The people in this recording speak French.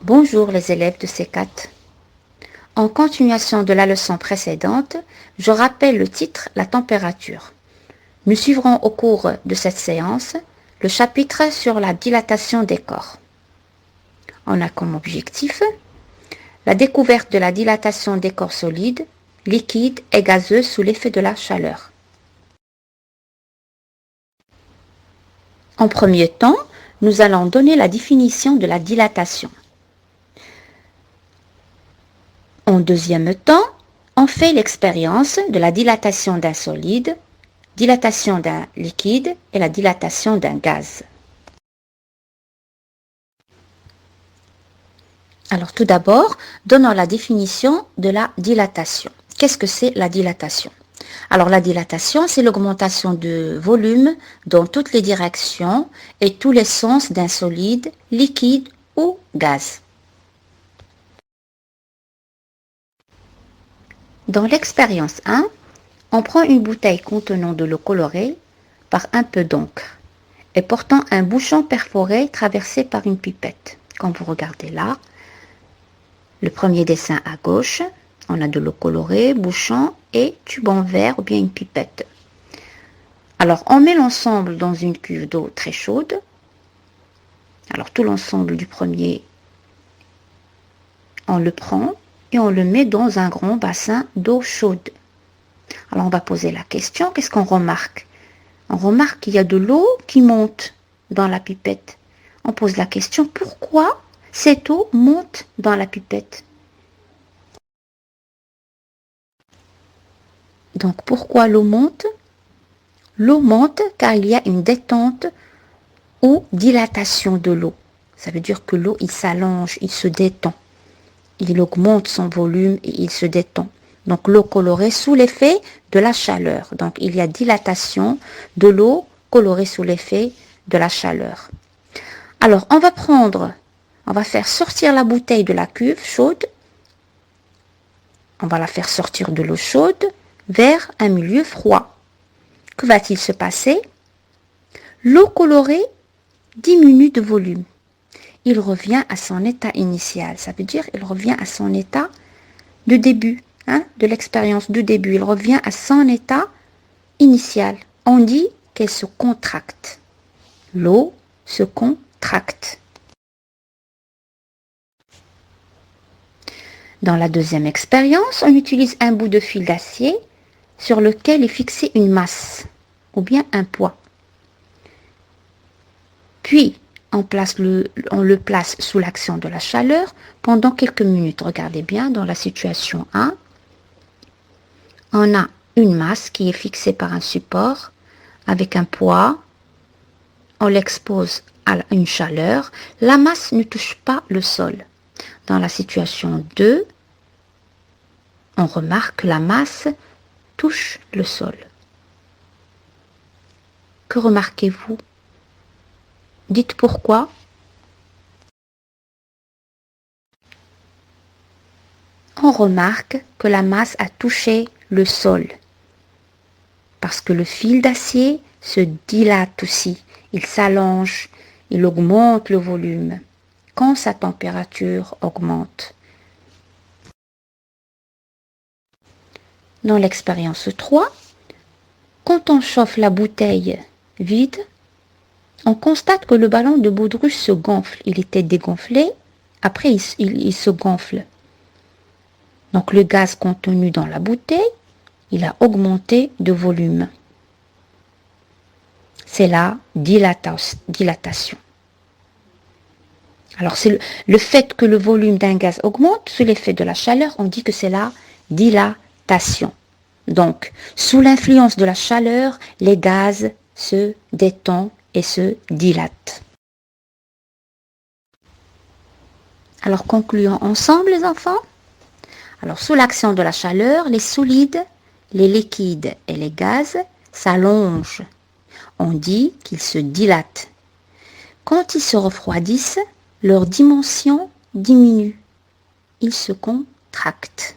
Bonjour les élèves de C4. En continuation de la leçon précédente, je rappelle le titre La température. Nous suivrons au cours de cette séance le chapitre sur la dilatation des corps. On a comme objectif la découverte de la dilatation des corps solides, liquides et gazeux sous l'effet de la chaleur. En premier temps, nous allons donner la définition de la dilatation. En deuxième temps, on fait l'expérience de la dilatation d'un solide, dilatation d'un liquide et la dilatation d'un gaz. Alors tout d'abord, donnons la définition de la dilatation. Qu'est-ce que c'est la dilatation? Alors la dilatation, c'est l'augmentation de volume dans toutes les directions et tous les sens d'un solide, liquide ou gaz. Dans l'expérience 1, on prend une bouteille contenant de l'eau colorée par un peu d'encre et portant un bouchon perforé traversé par une pipette. Comme vous regardez là, le premier dessin à gauche, on a de l'eau colorée, bouchon et tube en verre ou bien une pipette. Alors on met l'ensemble dans une cuve d'eau très chaude. Alors tout l'ensemble du premier, on le prend et on le met dans un grand bassin d'eau chaude. Alors on va poser la question, qu'est-ce qu'on remarque? On remarque qu'il y a de l'eau qui monte dans la pipette. On pose la question, pourquoi cette eau monte dans la pipette? Donc pourquoi l'eau monte? L'eau monte car il y a une détente ou dilatation de l'eau. Ça veut dire que l'eau, il s'allonge, il se détend. Il augmente son volume et il se détend. Donc l'eau colorée sous l'effet de la chaleur. Donc il y a dilatation de l'eau colorée sous l'effet de la chaleur. Alors on va faire sortir la bouteille de la cuve chaude. On va la faire sortir de l'eau chaude vers un milieu froid. Que va-t-il se passer? L'eau colorée diminue de volume. Il revient à son état initial. Ça veut dire il revient à son état de début, de l'expérience de début. Il revient à son état initial. On dit qu'elle se contracte. L'eau se contracte. Dans la deuxième expérience, on utilise un bout de fil d'acier sur lequel est fixée une masse ou bien un poids. Puis, on le place sous l'action de la chaleur pendant quelques minutes. Regardez bien, dans la situation 1, on a une masse qui est fixée par un support avec un poids. On l'expose à une chaleur. La masse ne touche pas le sol. Dans la situation 2, on remarque que la masse touche le sol. Que remarquez-vous? Dites pourquoi. On remarque que la masse a touché le sol parce que le fil d'acier se dilate aussi. Il s'allonge, il augmente le volume quand sa température augmente. Dans l'expérience 3, quand on chauffe la bouteille vide, on constate que le ballon de baudruche se gonfle. Il était dégonflé, après il se gonfle. Donc le gaz contenu dans la bouteille, il a augmenté de volume. C'est la dilatation. Alors c'est le fait que le volume d'un gaz augmente sous l'effet de la chaleur, on dit que c'est la dilatation. Donc, sous l'influence de la chaleur, les gaz se détendent et se dilatent. Alors, concluons ensemble, les enfants. Alors, sous l'action de la chaleur, les solides, les liquides et les gaz s'allongent. On dit qu'ils se dilatent. Quand ils se refroidissent, leur dimension diminue. Ils se contractent.